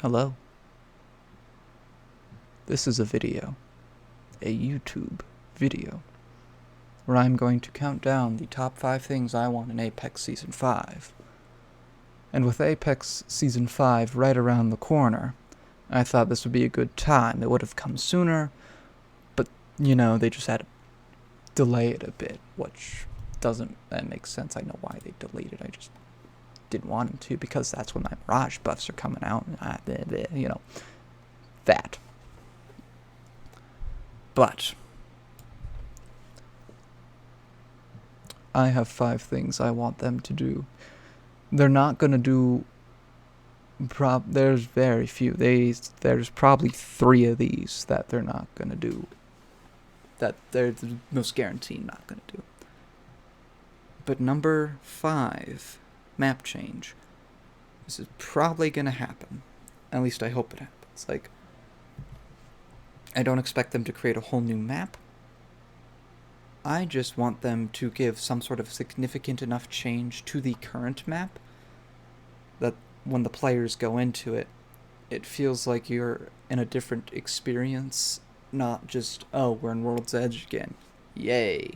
Hello. This is a video, a YouTube video, where I'm going to count down the top 5 things I want in Apex Season 5. And with Apex Season 5 right around the corner, I thought this would be a good time. It would have come sooner, but, they just had to delay it a bit, which that makes sense. I know why they delayed it. I just didn't want them to, because that's when my Mirage buffs are coming out, and that. But I have 5 things I want them to do. They're not going to do... there's very few. There's probably 3 of these that they're not going to do. That they're most guaranteed not going to do. But number 5, map change. This is probably going to happen. At least I hope it happens. I don't expect them to create a whole new map. I just want them to give some sort of significant enough change to the current map that when the players go into it, it feels like you're in a different experience, not just, oh, we're in World's Edge again. Yay.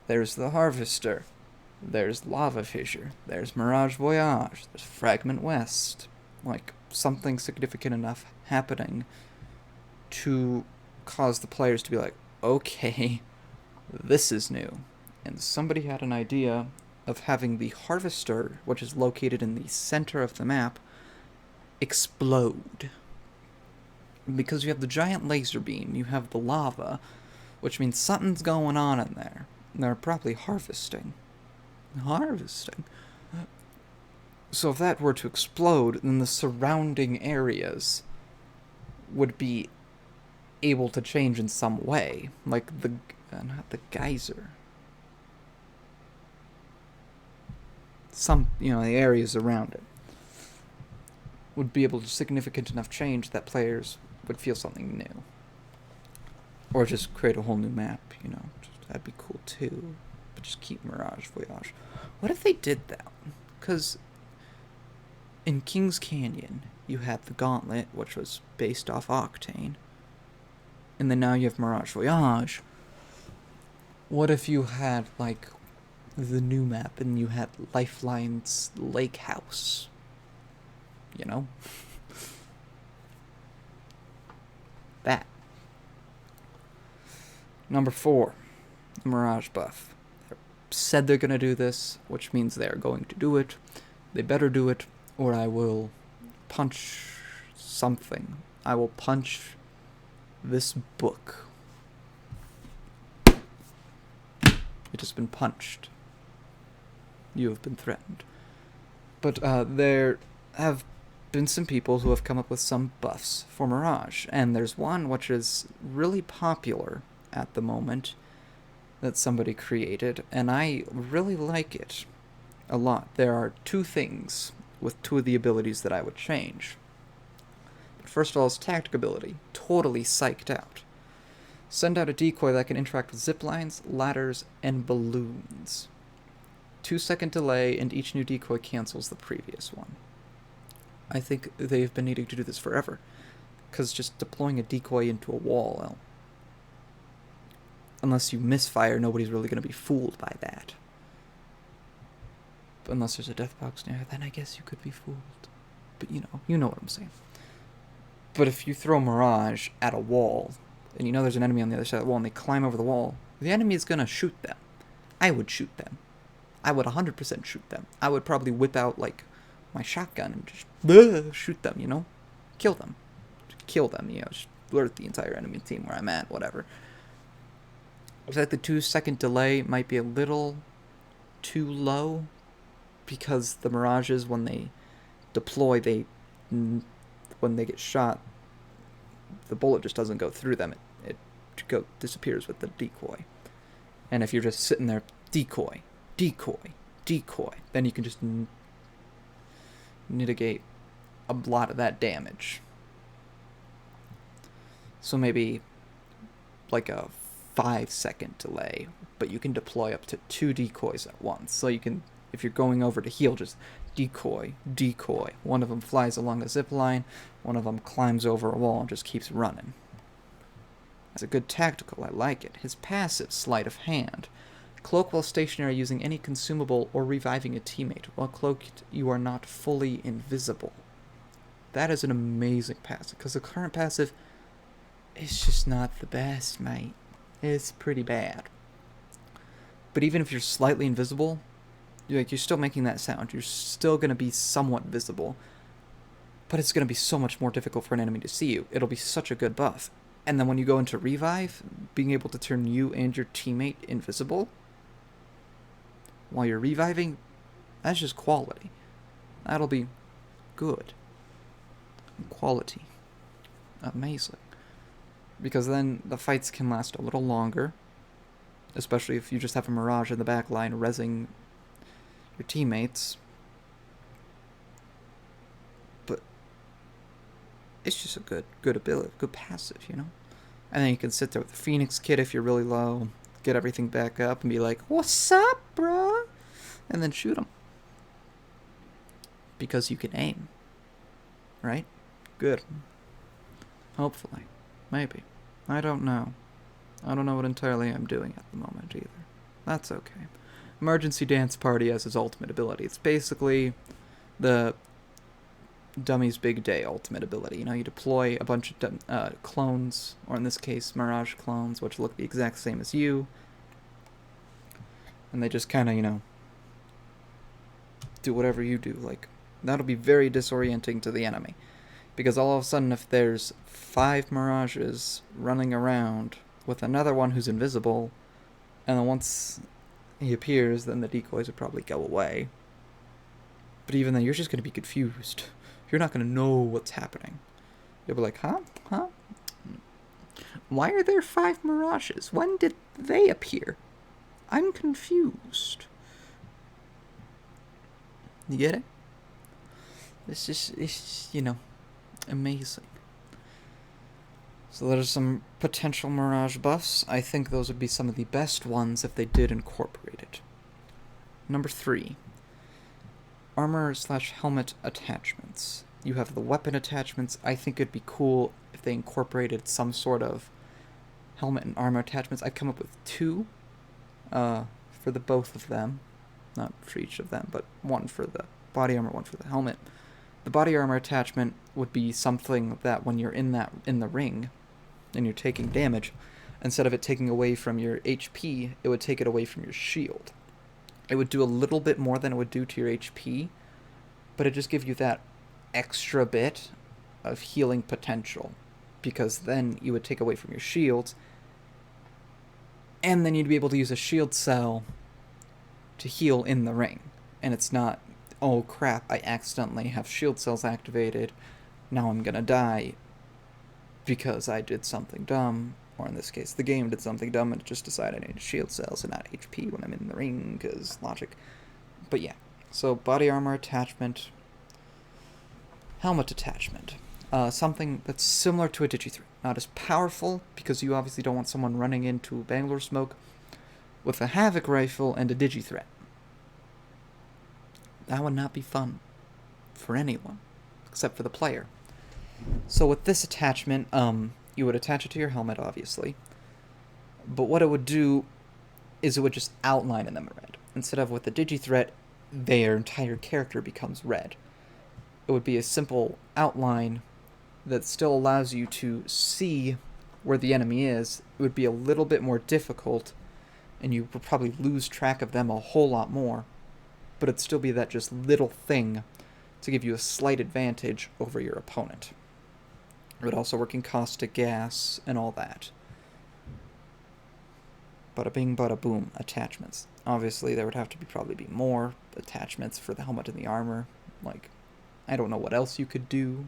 There's the Harvester. There's Lava Fissure. There's Mirage Voyage. There's Fragment West. Something significant enough happening to cause the players to be like, okay, this is new. And somebody had an idea of having the Harvester, which is located in the center of the map, explode. Because you have the giant laser beam, you have the lava, which means something's going on in there. And they're probably harvesting. So if that were to explode, then the surrounding areas would be able to change in some way. Not the geyser. The areas around it would be able to significant enough change that players would feel something new. Or just create a whole new map, that'd be cool too. But just keep Mirage Voyage. What if they did that? Because in Kings Canyon, you had the Gauntlet, which was based off Octane. And then now you have Mirage Voyage. What if you had, the new map and you had Lifeline's Lake House? That. Number 4, the Mirage buff. They said they're going to do this, which means they're going to do it. They better do it, or I will punch something. I will punch this book. It has been punched. You have been threatened. But there have been some people who have come up with some buffs for Mirage, and there's one which is really popular at the moment that somebody created, and I really like it a lot. There are 2 things with 2 of the abilities that I would change. First of all, is tactic ability. Totally psyched out. Send out a decoy that can interact with zip lines, ladders, and balloons. 2-second delay, and each new decoy cancels the previous one. I think they've been needing to do this forever, because just deploying a decoy into a wall, well, unless you misfire, nobody's really going to be fooled by that. But unless there's a death box near, then I guess you could be fooled. But you know what I'm saying. But if you throw Mirage at a wall, and there's an enemy on the other side of the wall, and they climb over the wall, the enemy is going to shoot them. I would shoot them. I would 100% shoot them. I would probably whip out, my shotgun and just shoot them, Kill them. Just alert the entire enemy team where I'm at, whatever. I feel like the 2-second delay might be a little too low, because the Mirages, when they deploy, when they get shot, the bullet just doesn't go through them. It disappears with the decoy. And if you're just sitting there, decoy, then you can just mitigate a lot of that damage. So maybe a 5-second delay, but you can deploy up to 2 decoys at once. So you can If you're going over to heal, just decoy, decoy. One of them flies along the zip line, one of them climbs over a wall and just keeps running. That's a good tactical, I like it. His passive, sleight of hand. Cloak while stationary using any consumable or reviving a teammate. While cloaked, you are not fully invisible. That is an amazing passive, because the current passive is just not the best, mate. It's pretty bad. But even if you're slightly invisible, you're still making that sound. You're still going to be somewhat visible. But it's going to be so much more difficult for an enemy to see you. It'll be such a good buff. And then when you go into revive, being able to turn you and your teammate invisible while you're reviving, that's just quality. That'll be good. Quality. Amazing. Because then the fights can last a little longer, especially if you just have a Mirage in the back line rezzing your teammates. But it's just a good ability, good passive, you know? And then you can sit there with the Phoenix kit if you're really low, get everything back up and be like, "What's up, bruh?" And then shoot them. Because you can aim. Right? Good. Hopefully. Maybe. I don't know. I don't know what entirely I'm doing at the moment either. That's okay. Emergency Dance Party has his ultimate ability. It's basically the Dummy's Big Day ultimate ability. You know, you deploy a bunch of clones, or in this case, Mirage clones, which look the exact same as you. And they just kind of, you know, do whatever you do. Like, that'll be very disorienting to the enemy. Because all of a sudden, if there's 5 Mirages running around with another one who's invisible, and then once he appears, then the decoys would probably go away. But even then, you're just going to be confused. You're not going to know what's happening. You'll be like, huh? Why are there 5 Mirages? When did they appear? I'm confused. You get it? It's you know, amazing. So there's some potential Mirage buffs. I think those would be some of the best ones if they did incorporate it. Number 3. Armor/helmet attachments. You have the weapon attachments. I think it'd be cool if they incorporated some sort of helmet and armor attachments. I'd come up with 2 for the both of them. Not for each of them, but one for the body armor, one for the helmet. The body armor attachment would be something that when you're in the ring and you're taking damage, instead of it taking away from your HP, it would take it away from your shield. It would do a little bit more than it would do to your HP, but it just gives you that extra bit of healing potential, because then you would take away from your shields, and then you'd be able to use a shield cell to heal in the ring. And it's not, oh crap, I accidentally have shield cells activated, now I'm gonna die because I did something dumb, or in this case the game did something dumb and it just decided I needed shield cells and not HP when I'm in the ring, because logic. But yeah, so body armor attachment, helmet attachment, something that's similar to a Digi-3, not as powerful, because you obviously don't want someone running into Bangalore smoke with a Havoc rifle and a Digi-threat. That would not be fun for anyone, except for the player. So with this attachment, you would attach it to your helmet, obviously. But what it would do is it would just outline in them red. Instead of with the Digi-threat, their entire character becomes red. It would be a simple outline that still allows you to see where the enemy is. It would be a little bit more difficult, and you would probably lose track of them a whole lot more. But it'd still be that just little thing to give you a slight advantage over your opponent. It would also work in caustic gas and all that. Bada bing, bada boom, attachments. Obviously, there would have to probably be more attachments for the helmet and the armor. Like, I don't know what else you could do.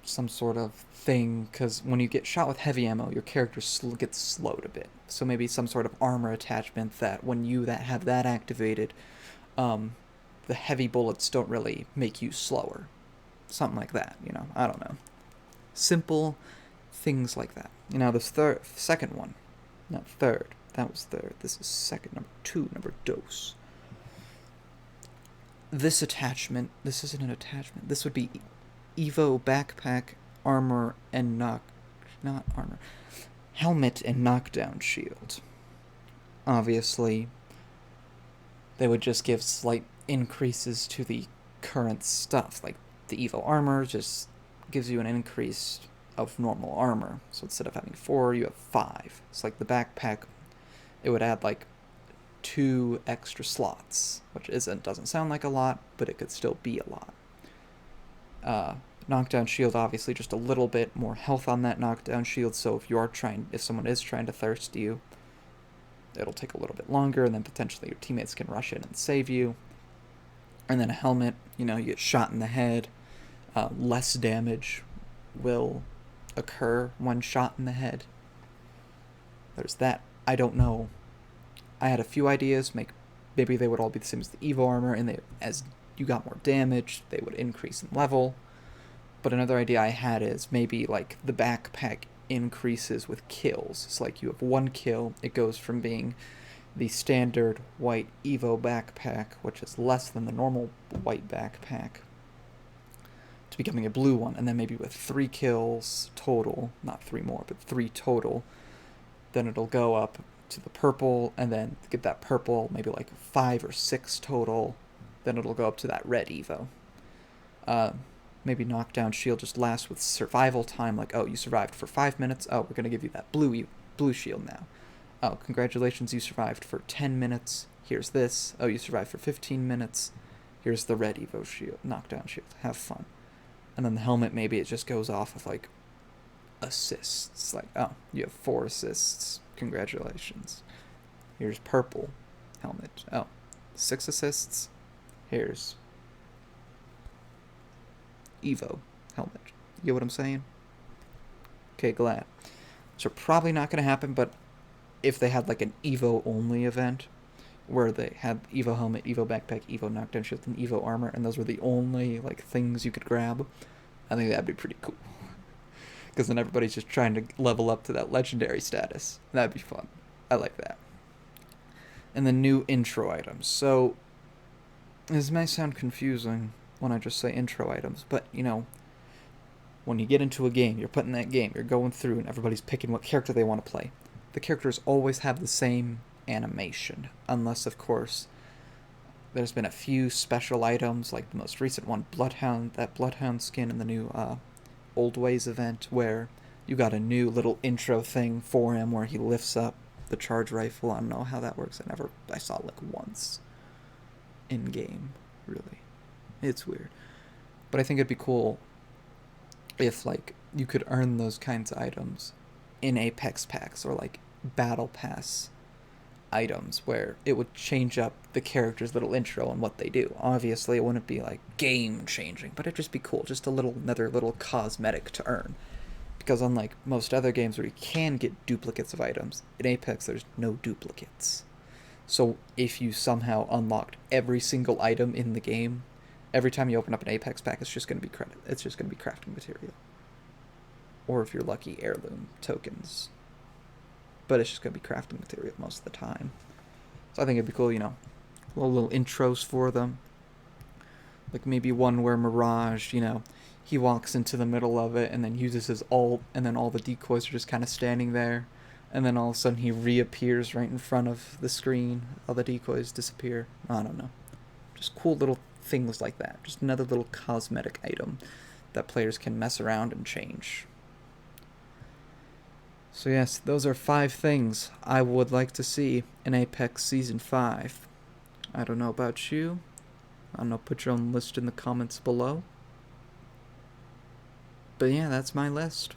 Some sort of thing, because when you get shot with heavy ammo, your character gets slowed a bit. So maybe some sort of armor attachment that when you have that activated, the heavy bullets don't really make you slower. Something like that, you know, I don't know. Simple things like that. You know, this second one, not third, that was third, this is second, number 2, number dos. this attachment, this isn't an attachment, this would be Evo backpack, armor, and not armor, helmet and knockdown shield. Obviously, they would just give slight increases to the current stuff. Like, the Evo armor just gives you an increase of normal armor. So instead of having 4, you have 5. It's like the backpack, it would add like 2 extra slots, which doesn't sound like a lot, but it could still be a lot. Knockdown shield, obviously just a little bit more health on that knockdown shield, so if someone is trying to thirst you, it'll take a little bit longer, and then potentially your teammates can rush in and save you. And then a helmet, you get shot in the head, less damage will occur when shot in the head. There's that. I don't know. I had a few ideas. Maybe they would all be the same as the Evo armor, and as you got more damage, they would increase in level. But another idea I had is maybe like the backpack increases with kills. So like you have 1 kill, it goes from being the standard white Evo backpack, which is less than the normal white backpack, to becoming a blue one. And then maybe with 3 kills total, not 3 more, but 3 total, then it'll go up to the purple, and then get that purple, maybe like 5 or 6 total, then it'll go up to that red Evo. Maybe knockdown shield just lasts with survival time, like, oh, you survived for 5 minutes, oh, we're going to give you that blue shield now. Oh, congratulations, you survived for 10 minutes, here's this. Oh, you survived for 15 minutes, here's the red Evo shield, knockdown shield, have fun. And then the helmet, maybe it just goes off with, like, assists, like, oh, you have 4 assists, congratulations. Here's purple helmet, oh, 6 assists, here's Evo helmet. You get what I'm saying? Okay, glad. So probably not going to happen, but if they had like an Evo only event where they had Evo helmet, Evo backpack, Evo knockdown shield, and Evo armor, and those were the only like things you could grab, I think that'd be pretty cool. Because then everybody's just trying to level up to that legendary status. That'd be fun. I like that. And the new intro items. So this may sound confusing when I just say intro items, but when you get into a game, you're putting that game, you're going through, and everybody's picking what character they want to play. The characters always have the same animation, unless, of course, there's been a few special items, like the most recent one, that Bloodhound skin in the new Old Ways event, where you got a new little intro thing for him where he lifts up the charge rifle. I don't know how that works. I saw it like once in game, really. It's weird. But I think it'd be cool if, like, you could earn those kinds of items in Apex packs or, like, Battle Pass items where it would change up the character's little intro and what they do. Obviously, it wouldn't be, like, game-changing, but it'd just be cool. Just another little cosmetic to earn. Because unlike most other games where you can get duplicates of items, in Apex there's no duplicates. So if you somehow unlocked every single item in the game, every time you open up an Apex pack, it's just going to be It's just going to be crafting material. Or if you're lucky, heirloom tokens. But it's just going to be crafting material most of the time. So I think it'd be cool, little intros for them. Like maybe one where Mirage, he walks into the middle of it and then uses his ult, and then all the decoys are just kind of standing there. And then all of a sudden he reappears right in front of the screen. All the decoys disappear. I don't know. Just cool little things like that. Just another little cosmetic item that players can mess around and change. So yes, those are 5 things I would like to see in Apex Season 5. I don't know about you. I don't know, put your own list in the comments below. But yeah, that's my list.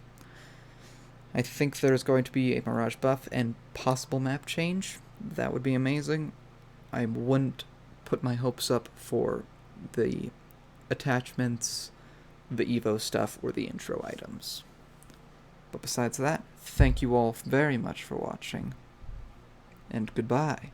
I think there's going to be a Mirage buff and possible map change. That would be amazing. I wouldn't put my hopes up for the attachments, the Evo stuff, or the intro items. But besides that, thank you all very much for watching, and goodbye.